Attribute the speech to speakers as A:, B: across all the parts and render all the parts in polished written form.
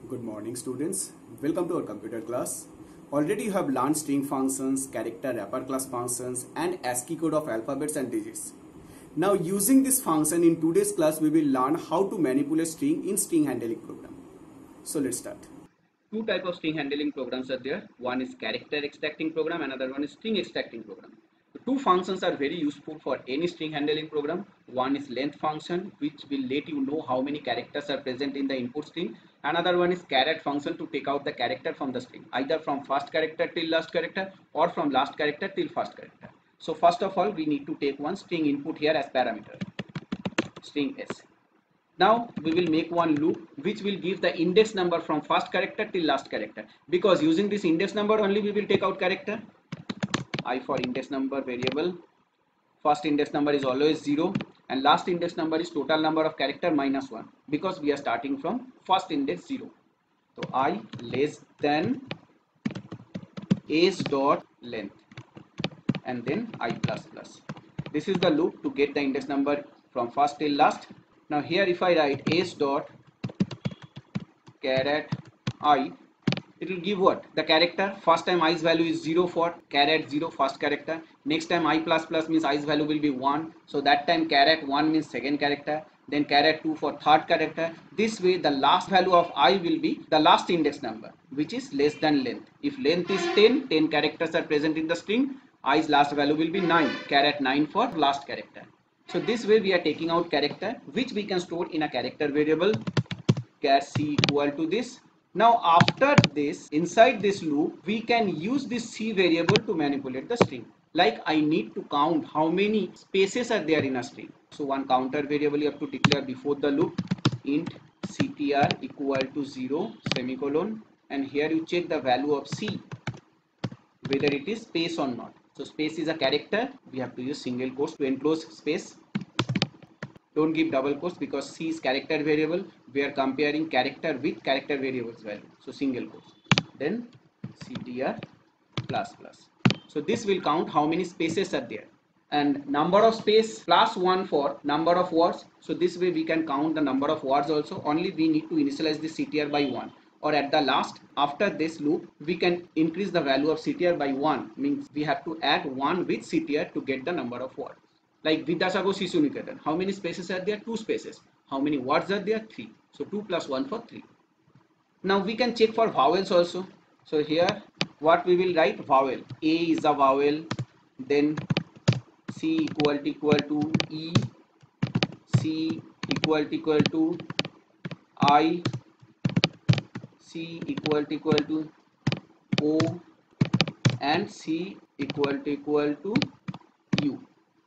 A: Good morning students. Welcome to our computer class. Already you have learned string functions, character wrapper class functions and ASCII code of alphabets and digits. Now using this function in today's class we will learn how to manipulate string in string handling program. So let's start.
B: Two type of string handling programs are there. One is character extracting program, another one is string extracting program. The two functions are very useful for any string handling program. One is length function, which will let you know how many characters are present in the input string. Another one is caret function to take out the character from the string, either from first character till last character or from last character till first character. So first of all we need to take one string input here as parameter, string s. Now we will make one loop which will give the index number from first character till last character, because using this index number only we will take out character. I for index number variable, first index number is always 0 and last index number is total number of character minus 1, because we are starting from first index 0. So I less than s dot length and then I plus plus. This is the loop to get the index number from first till last. Now here if I write s dot caret I, it will give what? The character. First time i's value is 0 for caret 0 first character. Next time I plus plus means i's value will be 1. So that time caret 1 means second character. Then caret 2 for third character. This way the last value of I will be the last index number, which is less than length. If length is 10 characters are present in the string, i's last value will be 9, caret 9 for last character. So this way we are taking out character, which we can store in a character variable char c equal to this. Now after this, inside this loop, we can use this c variable to manipulate the string. Like I need to count how many spaces are there in a string. So one counter variable you have to declare before the loop, int ctr equal to 0 semicolon, and here you check the value of c, whether it is space or not. So space is a character, we have to use single quotes to enclose space. Don't give double quotes because c is character variable. We are comparing character with character variables value. So single quotes. Then ctr plus plus. So this will count how many spaces are there. And number of space plus 1 for number of words. So this way we can count the number of words also. Only we need to initialize the ctr by 1. Or at the last, after this loop, we can increase the value of ctr by 1. Means we have to add 1 with ctr to get the number of words. Like Vidyasagar Shishu Niketan, how many spaces are there? 2 spaces. How many words are there? 3. So 2 plus 1 for 3. Now we can check for vowels also. So here what we will write? Vowel. A is a vowel. Then C equal to E. C equal to I. C equal to O. And C equal to U.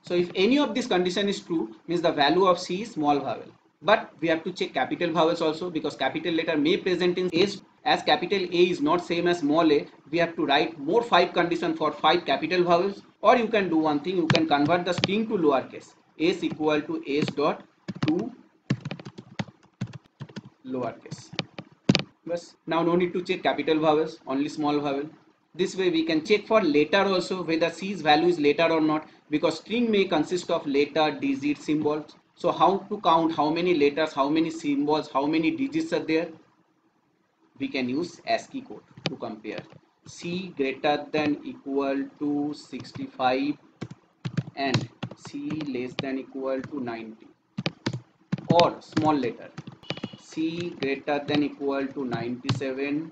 B: So if any of this condition is true, means the value of C is small vowel. But we have to check capital vowels also, because capital letter may present in S. As capital A is not same as small a, we have to write more 5 condition for 5 capital vowels. Or you can do one thing, you can convert the string to lowercase. S equal to S dot to lowercase. Bas. Now no need to check capital vowels, only small vowel. This way we can check for letter also, whether C's value is letter or not, because string may consist of letter, digit, symbols. So how to count how many letters, how many symbols, how many digits are there? We can use ASCII code to compare. C greater than equal to 65 and C less than equal to 90. Or small letter, C greater than equal to 97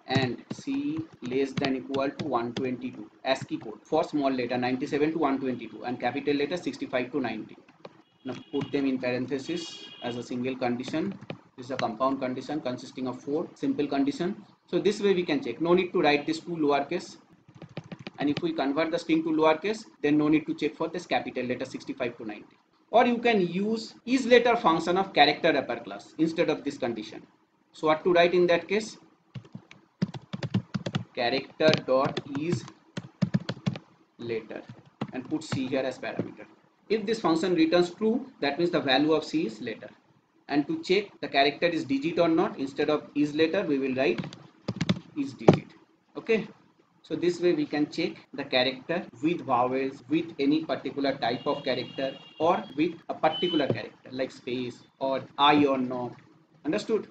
B: and C less than equal to 122. ASCII code for small letter 97 to 122 and capital letter 65 to 90. Now put them in parenthesis as a single condition. This is a compound condition consisting of 4 simple condition. So this way we can check. No need to write this to lowercase. And if we convert the string to lowercase, then no need to check for this capital letter 65 to 90. Or you can use isLetter function of character wrapper class instead of this condition. So what to write in that case? Character dot is letter and put C here as parameter. If this function returns true, that means the value of C is letter. And to check the character is digit or not, instead of is letter we will write is digit. Okay. So this way we can check the character with vowels, with any particular type of character, or with a particular character like space or I or not. Understood?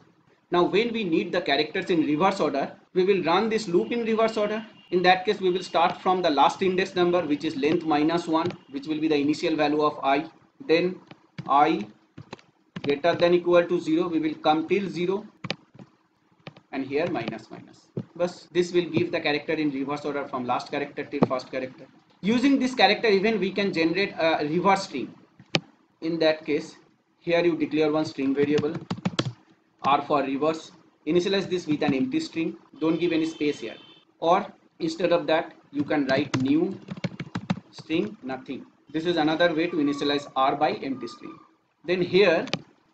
B: Now when we need the characters in reverse order, we will run this loop in reverse order. In that case, we will start from the last index number, which is length minus 1, which will be the initial value of I. Then I greater than equal to 0, we will come till 0, and here minus minus. But this will give the character in reverse order from last character till first character. Using this character, even we can generate a reverse string. In that case, here you declare one string variable, R for reverse. Initialize this with an empty string. Don't give any space here. Or instead of that, you can write new string nothing. This is another way to initialize R by empty string. Then here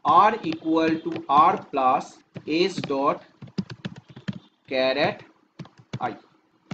B: R equal to R plus s dot caret I.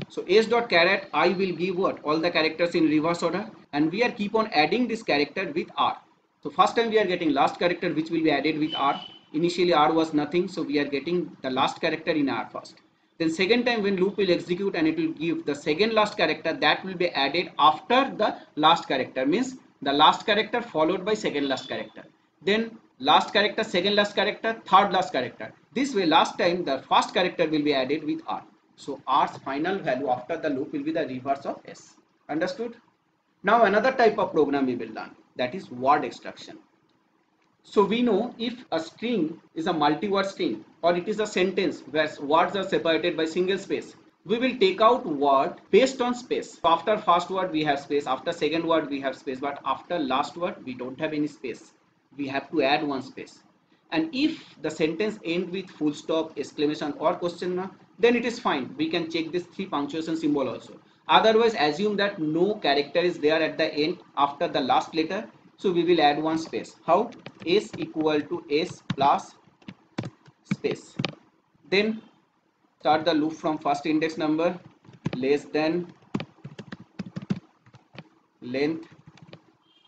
B: So s dot caret I will give what? All the characters in reverse order, and we are keep on adding this character with R. So first time we are getting last character which will be added with R. Initially R was nothing, so we are getting the last character in R first. Then second time when loop will execute and it will give the second last character, that will be added after the last character, means the last character followed by second last character. Then last character, second last character, third last character. This way last time the first character will be added with R. So R's final value after the loop will be the reverse of S. Understood? Now another type of program we will learn, that is word extraction. So we know if a string is a multi-word string or it is a sentence where words are separated by single space, we will take out word based on space. So after first word we have space, after second word we have space, but after last word we don't have any space. We have to add one space. And if the sentence ends with full stop, exclamation or question mark, then it is fine. We can check this 3 punctuation symbol also. Otherwise, assume that no character is there at the end after the last letter. So we will add one space. How? S equal to S plus space. Then start the loop from first index number less than length,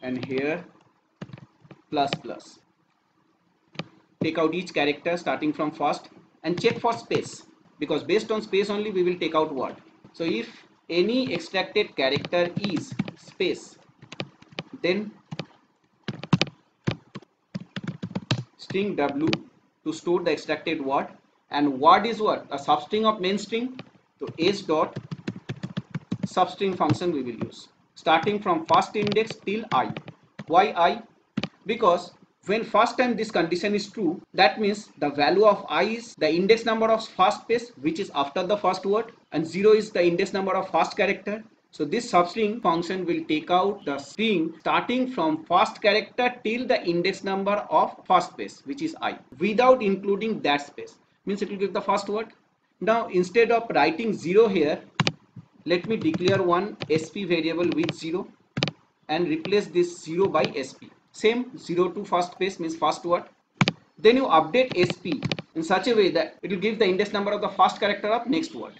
B: and here plus plus. Take out each character starting from first and check for space, because based on space only we will take out word. So if any extracted character is space, then string w to store the extracted word, and word is what? A substring of main string. So s dot substring function we will use starting from first index till I. Why I? Because when first time this condition is true, that means the value of I is the index number of first space, which is after the first word, and 0 is the index number of first character. So this substring function will take out the string starting from first character till the index number of first space, which is I, without including that space. Means it will give the first word. Now instead of writing 0 here, let me declare one sp variable with 0 and replace this 0 by sp. Same, 0 to first space means first word. Then you update sp in such a way that it will give the index number of the first character of next word.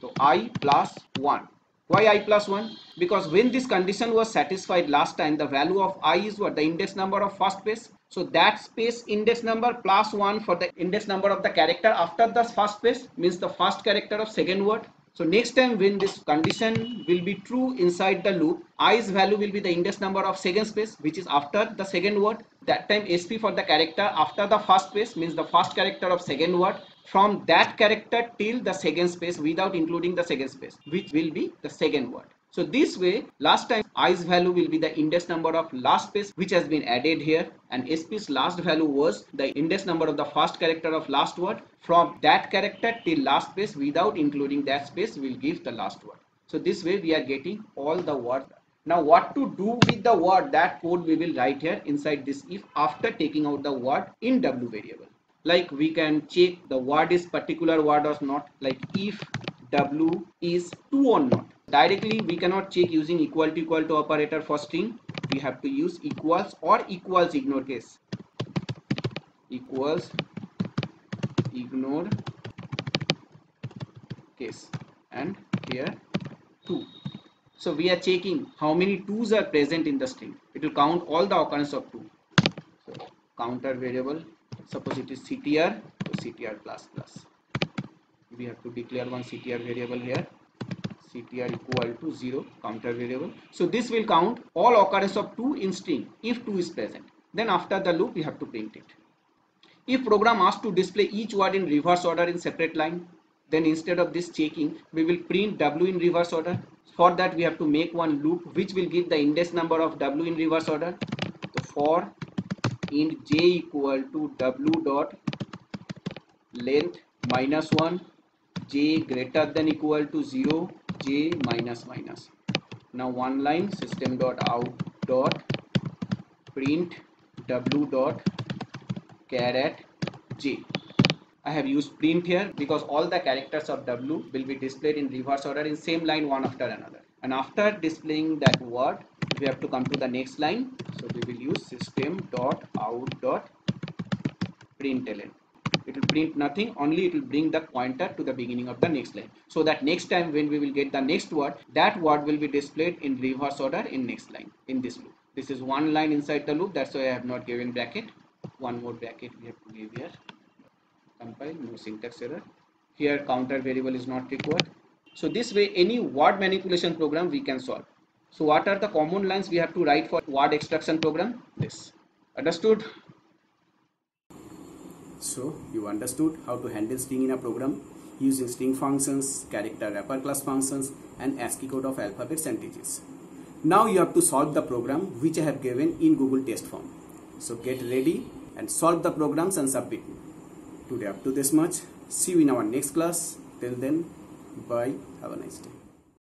B: So I plus 1. Why I plus 1? Because when this condition was satisfied last time, the value of I is what? The index number of first space. So that space index number plus 1 for the index number of the character after the first space means the first character of second word. So next time when this condition will be true inside the loop, I's value will be the index number of second space, which is after the second word. That time sp for the character after the first space means the first character of second word, from that character till the second space without including the second space, which will be the second word. So this way, last time I's value will be the index number of last space, which has been added here, and sp's last value was the index number of the first character of last word. From that character till last space without including that space will give the last word. So this way we are getting all the word. Now what to do with the word, that code we will write here inside this if after taking out the word in w variable. Like we can check the word is particular word or not, like if w is true or not. Directly we cannot check using equal to operator for string. We have to use equals or equals ignore case. Equals ignore case, and here 2. So we are checking how many 2's are present in the string. It will count all the occurrence of 2. So counter variable, suppose it is ctr, so ctr plus plus. We have to declare one ctr variable here. Ctr equal to 0, counter variable. So this will count all occurrence of 2 in string if 2 is present. Then after the loop we have to print it. If program asks to display each word in reverse order in separate line, then instead of this checking, we will print W in reverse order. For that, we have to make one loop which will give the index number of W in reverse order. So for int j equal to W dot length minus 1, j greater than equal to 0, j minus minus. Now one line system dot out dot print W dot caret j. I have used print here because all the characters of W will be displayed in reverse order in same line one after another. And after displaying that word, we have to come to the next line. So we will use system dot out dot println. It will print nothing, only it will bring the pointer to the beginning of the next line. So that next time when we will get the next word, that word will be displayed in reverse order in next line in this loop. This is one line inside the loop, that's why I have not given bracket. One more bracket we have to give here. Compile, no syntax error. Here counter variable is not required. So this way any word manipulation program we can solve. So what are the common lines we have to write for word extraction program? This. Understood?
A: So you understood how to handle string in a program using string functions, character wrapper class functions, and ASCII code of alphabets and digits. Now you have to solve the program which I have given in Google test form. So get ready and solve the programs and submit. Today up to this much. See you in our next class. Till then, bye. Have a nice day.